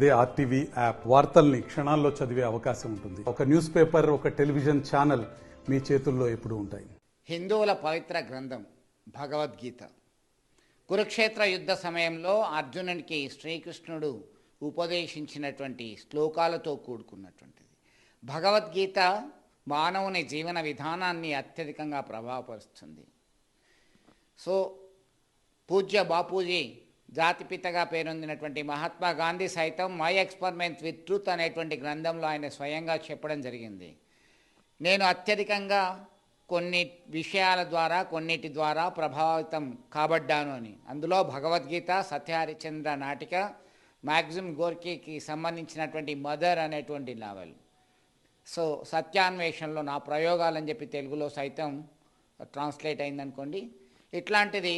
అదే RTV app వార్తల్ని క్షణాల్లో చదివే అవకాశం ఉంటుంది. ఒక న్యూస్ పేపర్, ఒక టెలివిజన్ ఛానల్ మీ చేతుల్లో ఎప్పుడూ ఉంటాయి. హిందువుల పవిత్ర గ్రంథం భగవద్గీత. కురుక్షేత్ర యుద్ధ సమయంలో అర్జునునికి శ్రీకృష్ణుడు ఉపదేశించినటువంటి శ్లోకాలతో కూడుకున్నటువంటిది. భగవద్గీత మానవుని జీవన విధానాన్ని అత్యధికంగా ప్రభావపరుస్తుంది. సో పూజ్య బాపూజీ జాతిపితగా పేరొందినటువంటి మహాత్మా గాంధీ సైతం మై ఎక్స్పెరిమెంట్ విత్ ట్రూత్ అనేటువంటి గ్రంథంలో ఆయన స్వయంగా చెప్పడం జరిగింది. నేను అత్యధికంగా కొన్ని విషయాల ద్వారా కొన్నిటి ద్వారా ప్రభావితం కాబడ్డాను అని. అందులో భగవద్గీత, సత్యహరిశ్చంద్ర నాటిక, మ్యాగ్జిమ్ గోర్కీకి సంబంధించినటువంటి మదర్ అనేటువంటి నావెల్. సో సత్యాన్వేషణలో నా ప్రయోగాలని చెప్పి తెలుగులో సైతం ట్రాన్స్లేట్ అయిందనుకోండి. ఇట్లాంటిది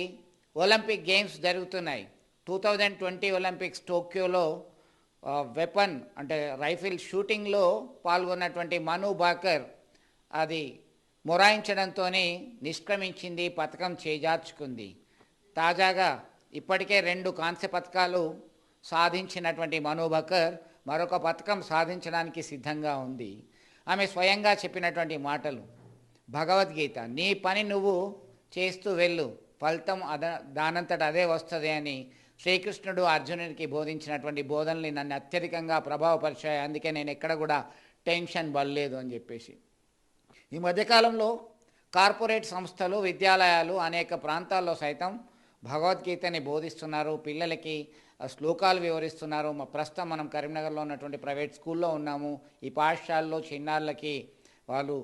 ఒలింపిక్ గేమ్స్ జరుగుతున్నాయి. 2020 ఒలింపిక్స్ టోక్యోలో వెపన్ అంటే రైఫిల్ షూటింగ్లో పాల్గొన్నటువంటి మను భాకర్ అది మొరాయించడంతో నిష్క్రమించింది, పథకం చేజార్చుకుంది. తాజాగా ఇప్పటికే 2 కాంస్య పథకాలు సాధించినటువంటి మను భాకర్ మరొక పథకం సాధించడానికి సిద్ధంగా ఉంది. ఆమె స్వయంగా చెప్పినటువంటి మాటలు, భగవద్గీత నీ పని నువ్వు చేస్తూ వెళ్ళు, ఫలితం దానంతట అదే వస్తుంది అని శ్రీకృష్ణుడు అర్జునుడికి బోధించినటువంటి బోధనలు నన్ను అత్యధికంగా ప్రభావపరిచాయి. అందుకే నేను ఎక్కడ కూడా టెన్షన్ పడలేదు అని చెప్పేసి. ఈ మధ్యకాలంలో కార్పొరేట్ సంస్థలు, విద్యాలయాలు అనేక ప్రాంతాల్లో సైతం భగవద్గీతని బోధిస్తున్నారు, పిల్లలకి శ్లోకాలు వివరిస్తున్నారు. ప్రస్తుతం మనం కరీంనగర్లో ఉన్నటువంటి ప్రైవేట్ స్కూల్లో ఉన్నాము. ఈ పాఠశాలలో చిన్నారులకి వాళ్ళు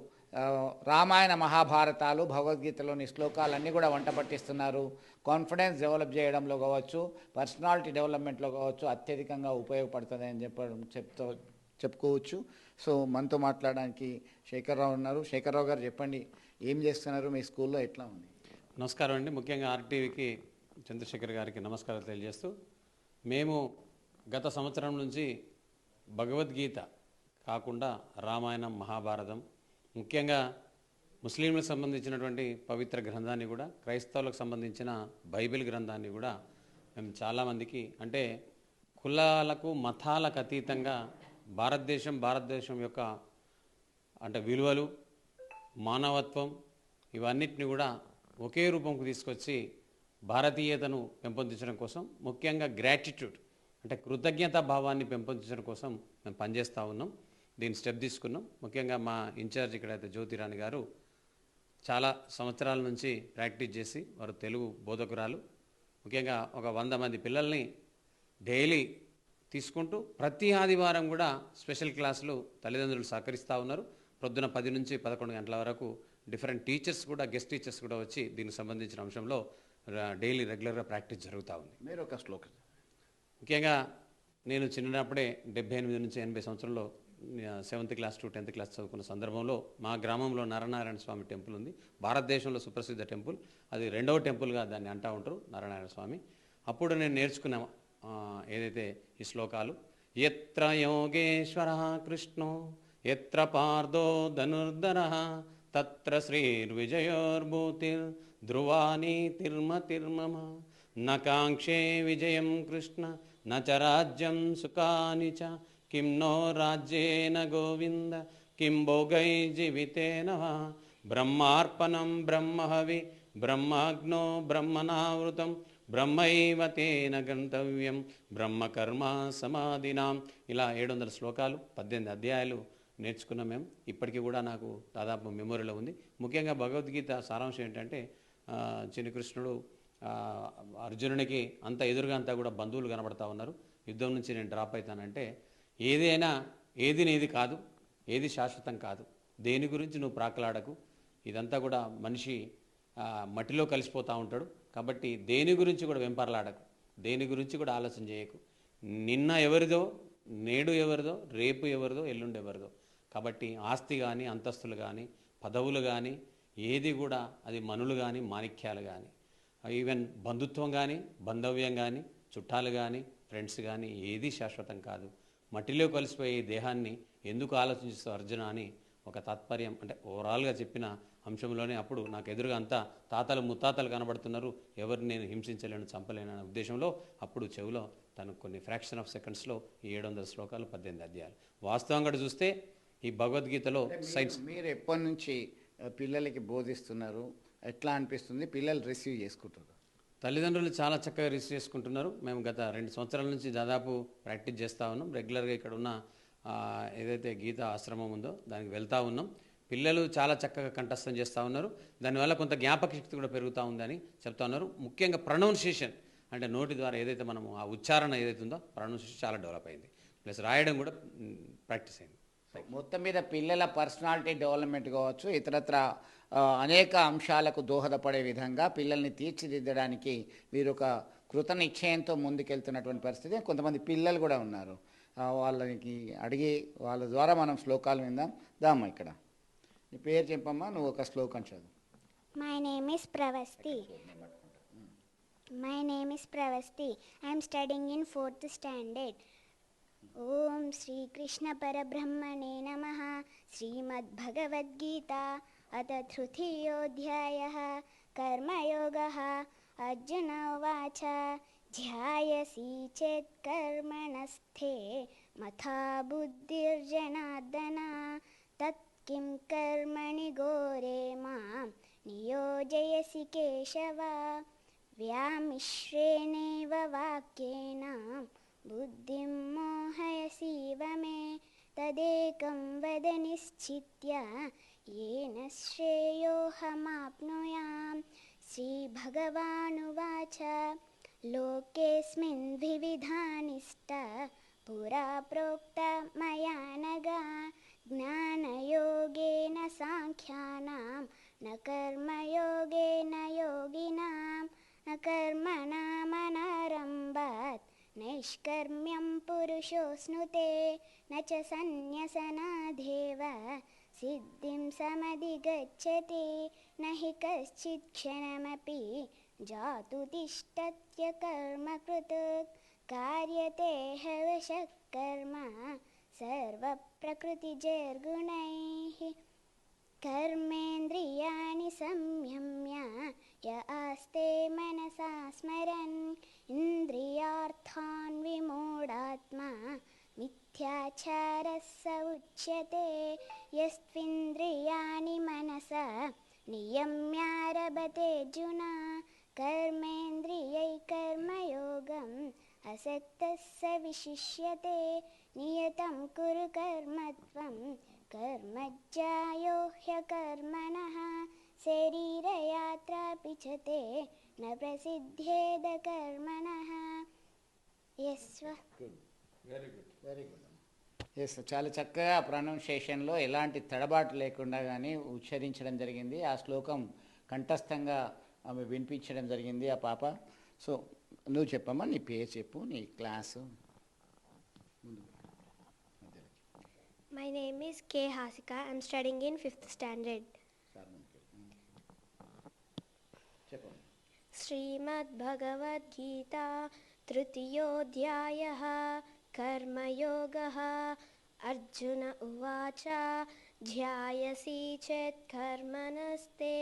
రామాయణ మహాభారతాలు, భగవద్గీతలోని శ్లోకాలన్నీ కూడా వంట పట్టిస్తున్నారు. కాన్ఫిడెన్స్ డెవలప్ చేయడంలో కావచ్చు, పర్సనాలిటీ డెవలప్మెంట్లో కావచ్చు అత్యధికంగా ఉపయోగపడుతుంది అని చెప్పుకోవచ్చు. సో మనతో మాట్లాడడానికి శేఖర్రావు ఉన్నారు. శేఖర్రావు గారు చెప్పండి, ఏం చేస్తున్నారు, మీ స్కూల్లో ఎట్లా ఉంది? నమస్కారం అండి. ముఖ్యంగా ఆర్టీవీకి చంద్రశేఖర్ గారికి నమస్కారం తెలియజేస్తూ, మేము గత సంవత్సరం నుంచి భగవద్గీత కాకుండా రామాయణం, మహాభారతం, ముఖ్యంగా ముస్లింలకు సంబంధించినటువంటి పవిత్ర గ్రంథాన్ని కూడా, క్రైస్తవులకు సంబంధించిన బైబిల్ గ్రంథాన్ని కూడా మేము చాలామందికి, అంటే కులాలకు మతాలకు అతీతంగా భారతదేశం యొక్క అంటే విలువలు, మానవత్వం ఇవన్నిటిని కూడా ఒకే రూపంకు తీసుకొచ్చి భారతీయతను పెంపొందించడం కోసం, ముఖ్యంగా గ్రాటిట్యూడ్ అంటే కృతజ్ఞతా భావాన్ని పెంపొందించడం కోసం మేము పనిచేస్తూ ఉన్నాం. దీన్ని స్టెప్ తీసుకున్నాం. ముఖ్యంగా మా ఇన్ఛార్జ్ ఇక్కడైతే జ్యోతిరాణి గారు చాలా సంవత్సరాల నుంచి ప్రాక్టీస్ చేసి, వారు తెలుగు బోధకురాలు. ముఖ్యంగా ఒక 100 మంది పిల్లల్ని డైలీ తీసుకుంటూ ప్రతి ఆదివారం కూడా స్పెషల్ క్లాసులు తల్లిదండ్రులు సహకరిస్తూ ఉన్నారు. ప్రొద్దున 10 నుంచి 11 గంటల వరకు డిఫరెంట్ టీచర్స్ కూడా, గెస్ట్ టీచర్స్ కూడా వచ్చి దీనికి సంబంధించిన అంశంలో డైలీ రెగ్యులర్గా ప్రాక్టీస్ జరుగుతూ ఉంది. మీరు ఒక శ్లోకం. ముఖ్యంగా నేను చిన్నప్పుడే 78 నుంచి 80 సంవత్సరంలో 7th class to 10th class చదువుకున్న సందర్భంలో మా గ్రామంలో నారాయణ స్వామి టెంపుల్ ఉంది. భారతదేశంలో సుప్రసిద్ధ టెంపుల్. అది 2వ టెంపుల్గా దాన్ని అంటూ ఉంటారు, నారాయణ స్వామి. అప్పుడు నేను నేర్చుకున్న ఏదైతే ఈ శ్లోకాలు, ఎత్ర యోగేశ్వర కృష్ణో ఎత్ర పార్థో ధనుర్ధర తత్ర శ్రీర్విజయోర్భూతిర్ ధ్రువాని తిర్మతిర్మమ నకాంక్షే విజయం కృష్ణ నచ రాజ్యం సుఖాని చ కిం నో రాజ్యేన గోవింద కిం భోగై జీవితేన వా బ్రహ్మార్పణం బ్రహ్మహవి బ్రహ్మాగ్నో బ్రహ్మనావృతం బ్రహ్మైవ తేన గంతవ్యం బ్రహ్మకర్మ సమాధినాం. ఇలా 700 శ్లోకాలు, 18 అధ్యాయాలు నేర్చుకున్నాం మేము. ఇప్పటికీ కూడా నాకు దాదాపు మెమొరీలో ఉంది. ముఖ్యంగా భగవద్గీత సారాంశం ఏంటంటే, చిన్న కృష్ణుడు అర్జునునికి అంత ఎదురుగా అంతా కూడా బంధువులు కనబడతా ఉన్నారు. యుద్ధం నుంచి నేను డ్రాప్ అవుతానంటే, ఏది నీది కాదు, ఏది శాశ్వతం కాదు, దేని గురించి నువ్వు ప్రాకలాడకు, ఇదంతా కూడా మనిషి మట్టిలో కలిసిపోతూ ఉంటాడు. కాబట్టి దేని గురించి కూడా వెంపర్లాడకు, దేని గురించి కూడా ఆలోచన చేయకు. నిన్న ఎవరిదో, నేడు ఎవరిదో, రేపు ఎవరిదో, ఎల్లుండి ఎవరిదో. కాబట్టి ఆస్తి కానీ, అంతస్తులు కానీ, పదవులు కానీ, ఏది కూడా అది మనులు కానీ, మాణిక్యాలు కానీ, ఈవెన్ బంధుత్వం కానీ, బంధవ్యం కానీ, చుట్టాలు కానీ, ఫ్రెండ్స్ కానీ, ఏది శాశ్వతం కాదు. మట్టిలో కలిసిపోయే దేహాన్ని ఎందుకు ఆలోచిస్తావు అర్జున అని ఒక తాత్పర్యం అంటే ఓవరాల్గా చెప్పిన అంశంలోనే అప్పుడు నాకు ఎదురుగా అంతా తాతలు ముత్తాతలు కనబడుతున్నారు, ఎవరిని నేను హింసించలేను చంపలేను అనే ఉద్దేశంలో అప్పుడు చెవిలో తను కొన్ని ఫ్రాక్షన్ ఆఫ్ సెకండ్స్లో ఈ 700 శ్లోకాలు 18 అధ్యాయాలు. వాస్తవంగా చూస్తే ఈ భగవద్గీతలో సైన్స్ మీరు ఎప్పటి నుంచి పిల్లలకి బోధిస్తున్నారు, ఎట్లా అనిపిస్తుంది, పిల్లలు రిసీవ్ చేసుకుంటారు? తల్లిదండ్రులు చాలా చక్కగా రిసీవ్ చేసుకుంటున్నారు. మేము గత 2 సంవత్సరాల నుంచి దాదాపు ప్రాక్టీస్ చేస్తూ ఉన్నాం. రెగ్యులర్గా ఇక్కడ ఉన్న ఏదైతే గీత ఆశ్రమం ఉందో దానికి వెళ్తూ ఉన్నాం. పిల్లలు చాలా చక్కగా కంఠస్థం చేస్తూ ఉన్నారు. దానివల్ల కొంత జ్ఞాపక శక్తి కూడా పెరుగుతూ ఉందని చెప్తా ఉన్నారు. ముఖ్యంగా ప్రొనౌన్సియేషన్ అంటే నోటి ద్వారా ఏదైతే మనము ఆ ఉచ్చారణ ఏదైతే ఉందో ప్రొనౌన్సియేషన్ చాలా డెవలప్ అయింది. ప్లస్ రాయడం కూడా ప్రాక్టీస్ అయింది. మొత్తం మీద పిల్లల పర్సనాలిటీ డెవలప్మెంట్ కావచ్చు, ఇతరత్ర అనేక అంశాలకు దోహదపడే విధంగా పిల్లల్ని తీర్చిదిద్దడానికి మీరు ఒక కృత నిశ్చయంతో ముందుకెళ్తున్నటువంటి పరిస్థితి. కొంతమంది పిల్లలు కూడా ఉన్నారు, వాళ్ళకి అడిగి వాళ్ళ ద్వారా మనం శ్లోకాలు విందాం. దామ్మా ఇక్కడ నీ పేరు చెప్పమ్మా, నువ్వు ఒక శ్లోకం చదువు. My name is Pravasti. My name is Pravasti. I am studying in 4th standard. Om Shri Krishna Parabrahmane Namaha. Srimad Bhagavad Gita Atha Trithiyodhyayah Karma Yogaha. Arjuna Uvacha Dhyayasi Chet Karmanasthe Matha Buddhirjanardana Tat Kim Karmani Gore Mam Niyojayasi Keshava Vyamishreneva Vakyena Buddhim Mohayasiva Me Tadekam Vada Nischitya Yena Shreyohamapnuyam. Shri Bhagavanuvacha Lokesmin Vividhanista Pura Prokta Maya Naga Gnanayogena Sankhyanam Na Karmayogena Yoginam Na Karmanamanarambat Naishkarmyam Purushosnute Na Cha Sanyasana Deva Siddhim Samadhigacchati Nahi Kaschit Kshanamapi Jatu Tishtatya Karma Krutuk Karyate Havashak Karma Sarva Prakriti Jargunaihi Karmendriyani Samyamya Ya Aste Manasa Smaran Indriyarthan Vimodatma Mithyacharasa Uchyate Yastvindriyani Manasa Niyamyarabate Juna Karmendriyai Karmayogam Asaktasya Vishishyate Niyatam Kuru Karmatvam Karmajjayo Hyakarmanaha Sarirayatra Pichate Na Prasiddhyeda Karmanaha. Yes, sir. Very good. Yes, చాలా చక్కగా ప్రొనౌన్సియేషన్లో ఎలాంటి తడబాటు లేకుండా కానీ ఉచ్చరించడం జరిగింది. ఆ శ్లోకం కంఠస్థంగా ఆమె వినిపించడం జరిగింది ఆ పాప. సో నువ్వు చెప్పమ్మా, నీ పేరు చెప్పు, నీ class. My name is K. Hasika. I am studying in 5th standard. చెప్పమ్మా. Srimad Bhagavad Gita Tritiyodhyayah Karma Yogaha. Arjuna Uvacha Dhyayasi Chet Karmanaste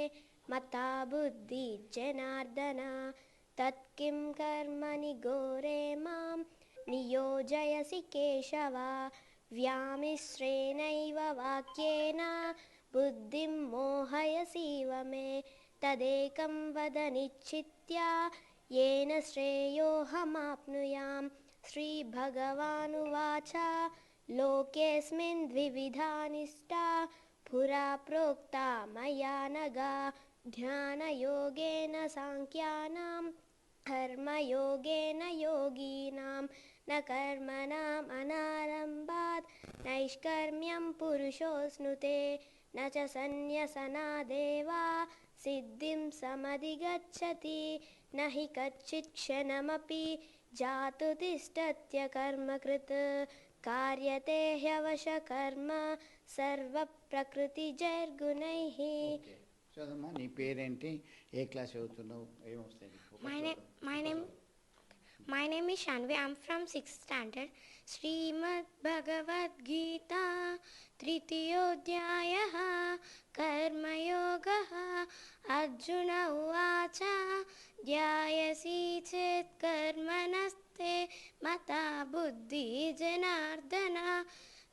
Mata Buddhi Janardana Tat Kim Karmani Gore Mam Niyojayasi Keshava Vyamisrenaiva Vakyena Buddhim Mohayasiva Me Tadekam Vada Nichitya Yena Shreyohamapnuyam. Shri Bhagavanuvacha Lokesmin Dvividhanista Pura Prokta Maya Naga Dhyana Yogena Sankhyanam Karma Yogena Yoginam Na Karmanam Anarambat Naishkarmyam Purushosnute Na Cha Sanyasana Deva Siddhim Samadhigacchati Nahi Kachit Kshanamapi Jatu Tishtatya Karma Krit Karyate Hyavasha Karma Sarva Prakriti Jargunaihi. చదమ్మా, నీ పేరేంటి, ఏ class చదువుతున్నావు, ఏమొస్తాయి? My name is Shanvi. I am from 6th standard. Srimad Bhagavad Gita Tritiyodhyaya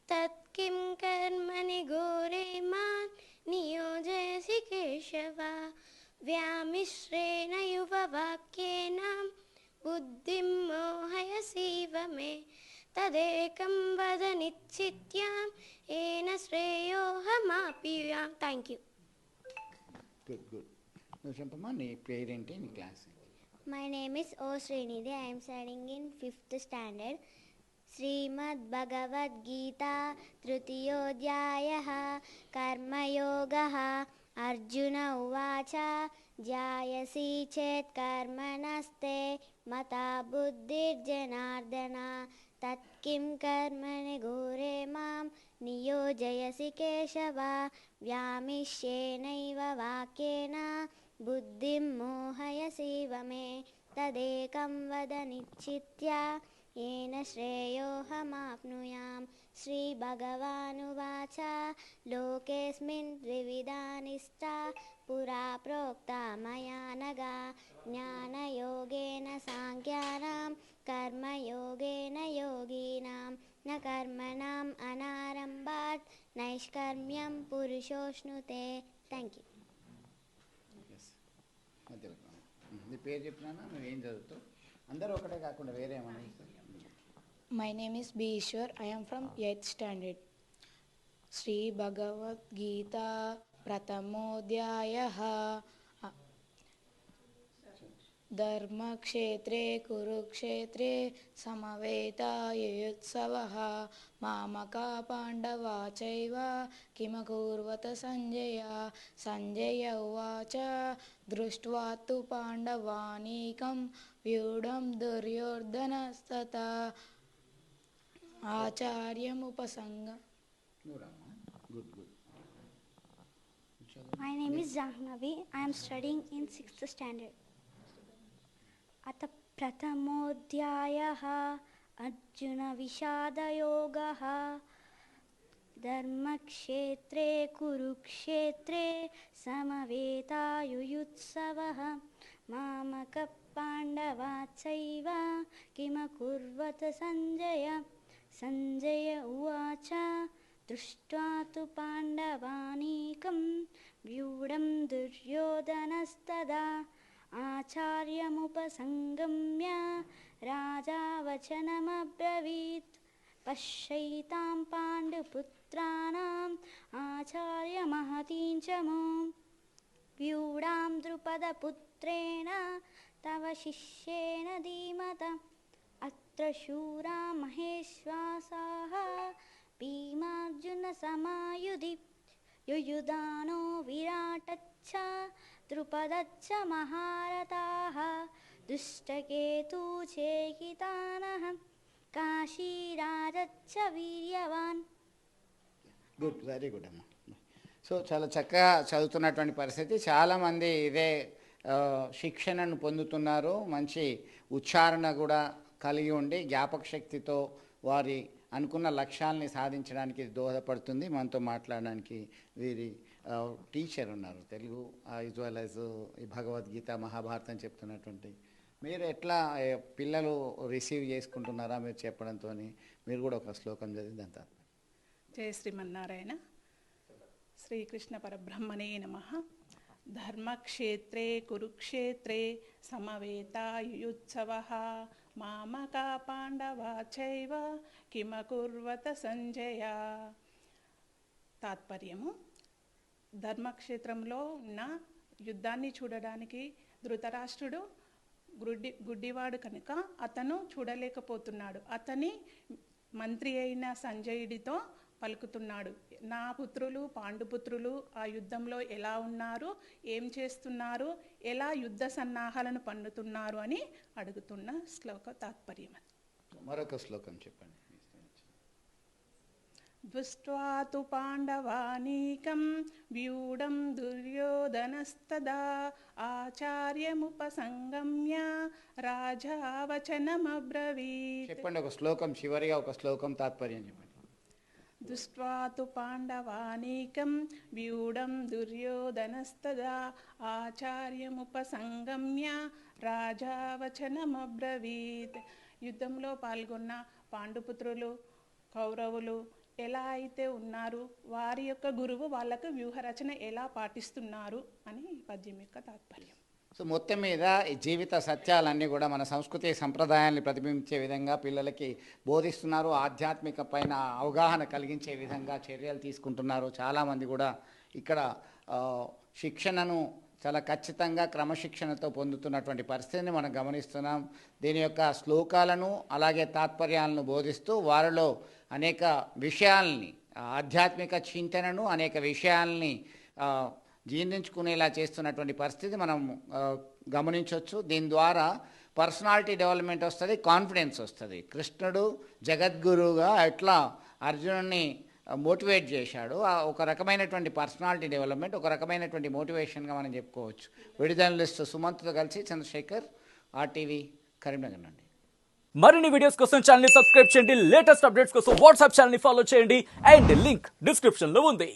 तत्किं कर्मणि घोरे मां नियोजयसि केशव व्यामिश्रेण युववाक्येन बुद्धिं मोहयसीव मे तदेकं वद निश्चित्यां येन श्रेयोऽहमाप्नुयां. Thank you. Good good. నువ్వు చెప్పమ్మా, నీ పేరేంటి, నీ class? My name is O. Srinidhi. I am studying in 5th standard. Srimad Bhagavad Gita Tritiyodyayah Karmayogah Arjuna Uvacha Jayasi Chet Karmanaste Mata Buddhir Janardana Tatkim Karmani Gore Mam Niyojayasi Keshava Vyamishenaiva Vakyena बुद्धिं मोहयसीव मे तदेकं वद निश्चित्या येन श्रेयोऽहमाप्नुयां. श्रीभगवानुवाच लोकेऽस्मिन् द्विविधा निष्ठा पुरा प्रोक्ता मया नघा ज्ञानयोगेन साङ्ख्यानां कर्मयोगेन योगिनां न कर्मणाम् अनारम्भात् नैष्कर्म्यं पुरुषोऽश्नुते. Thank you. మధ్యలో నీ పేరు చెప్పినా, నువ్వేం చదువుతావు? అందరూ ఒకటే కాకుండా వేరే ఏమన్నా? My name is B. Ishwar. I am from 8th standard. Sri Bhagavad Gita Pratamodhyayah Dharma Kshetre Kurukshetre Samaveta Yuyutsavah Mamaka Pandava Chaiva Kimakurvata Sanjaya. Sanjaya Uvacha Drishtva tu Pandavanikam Vyudam Duryodhanastata Acharyam Upasanga. నువ్వు రామ్మా. Good good. My name is Jahnavi. I am studying in 6th standard. अथ प्रथमोऽध्यायः अर्जुनविषादयोगः. धर्मक्षेत्रे कुरुक्षेत्रे समवेतायुयुत्सवः मामकपाण्डवाश्चैव किमकुर्वत सञ्जय. सञ्जय उवाच दृष्ट्वा तु पाण्डवानीकं व्यूढं दुर्योधनस्तदा आचार्यमुपसङ्गम्य राजा वचनमब्रवीत्. पश्यैतां पाण्डुपुत्राणाम् आचार्यमहतीं च मां व्यूढां द्रुपदपुत्रेण तव शिष्येण धीमता. अत्र शूरा महेश्वासाः भीमार्जुनसमायुधि युयुधानो विराटच्च द्रुपदच्च महारथाः दुष्टकेतुचेकितानः काशीराजच्च వీర్యవాన్. గుడ్, వెరీ గుడ్ అమ్మా. సో చాలా చక్కగా చదువుతున్నటువంటి పరిస్థితి. చాలామంది ఇదే శిక్షణను పొందుతున్నారు. మంచి ఉచ్చారణ కూడా కలిగి ఉండి జ్ఞాపక శక్తితో వారి అనుకున్న లక్ష్యాలని సాధించడానికి దోహదపడుతుంది. మనతో మాట్లాడడానికి వీరి టీచర్ ఉన్నారు, తెలుగు యాజ్ వెల్ యాజ్ ఈ భగవద్గీత మహాభారతం చెప్తున్నటువంటి. మీరు ఎట్లా పిల్లలు రిసీవ్ చేసుకుంటున్నారా మీరు చెప్పడంతో? మీరు కూడా ఒక శ్లోకం చదివిందంతా. జయ శ్రీమన్నారాయణ. శ్రీకృష్ణ పరబ్రహ్మణే నమః. ధర్మక్షేత్రే కురుక్షేత్రే సమవేతాయుయుత్సవః మామకా పాండవా చైవ కిమకుర్వత సంజయ. తాత్పర్యము: ధర్మక్షేత్రంలో ఉన్న యుద్ధాన్ని చూడడానికి ధృతరాష్ట్రుడు గుడ్డివాడు కనుక అతను చూడలేకపోతున్నాడు. అతని మంత్రి అయిన సంజయుడితో పలుకుతున్నాడు, నా పుత్రులు పాండుపుత్రులు ఆ యుద్ధంలో ఎలా ఉన్నారు, ఏం చేస్తున్నారు, ఎలా యుద్ధ సన్నాహాలను పన్నుతున్నారు అని అడుగుతున్న శ్లోక తాత్పర్యం. మరొక శ్లోకం చెప్పండి. దృష్ట్వా తు పాండవానీకం వ్యూఢం దుర్యోధనస్తదా ఆచార్యముపసంగమ్య రాజా వచనమబ్రవీత్. చెప్పండి ఒక శ్లోకం, చివరిగా ఒక శ్లోకం తాత్పర్యం చెప్పండి. దృష్ట్వా తు పాండవానీకం వ్యూఢం దుర్యోధనస్తదా ఆచార్యముపసంగమ్య రాజా వచనమబ్రవీత్. యుద్ధంలో పాల్గొన్న పాండుపుత్రులు కౌరవులు ఎలా అయితే ఉన్నారు, వారి యొక్క గురువు వాళ్ళకు వ్యూహరచన ఎలా పాటిస్తున్నారు అని ఈ పద్యం యొక్క తాత్పర్యం. సో మొత్తం మీద ఈ జీవిత సత్యాలన్నీ కూడా మన సంస్కృతి సంప్రదాయాన్ని ప్రతిబింబించే విధంగా పిల్లలకి బోధిస్తున్నారు. ఆధ్యాత్మిక పైన అవగాహన కలిగించే విధంగా చర్యలు తీసుకుంటున్నారు. చాలామంది కూడా ఇక్కడ శిక్షణను చాలా ఖచ్చితంగా క్రమశిక్షణతో పొందుతున్నటువంటి పరిస్థితిని మనం గమనిస్తున్నాం. దీని యొక్క శ్లోకాలను అలాగే తాత్పర్యాలను బోధిస్తూ వారిలో అనేక విషయాల్ని, ఆధ్యాత్మిక చింతనను, అనేక విషయాల్ని జీర్ణించుకునేలా చేస్తున్నటువంటి పరిస్థితి మనం గమనించవచ్చు. దీని ద్వారా పర్సనాలిటీ డెవలప్మెంట్ వస్తుంది, కాన్ఫిడెన్స్ వస్తుంది. కృష్ణుడు జగద్గురువుగా ఎట్లా అర్జునుడిని మోటివేట్ చేశాడు, ఒక రకమైనటువంటి పర్సనాలిటీ డెవలప్మెంట్, ఒక రకమైనటువంటి మోటివేషన్గా మనం చెప్పుకోవచ్చు. విడుదలలిస్ట్ సుమంత్తో కలిసి చంద్రశేఖర్, RTV కరీంనగర్ నుండి. మరిన్ని వీడియోస్ కోసం ఛానల్ ని సబ్స్క్రైబ్ చేయండి. లేటెస్ట్ అప్డేట్స్ కోసం వాట్సాప్ ఛానల్ ని ఫాలో చేయండి. అండ్ లింక్ డిస్క్రిప్షన్ లో ఉంది.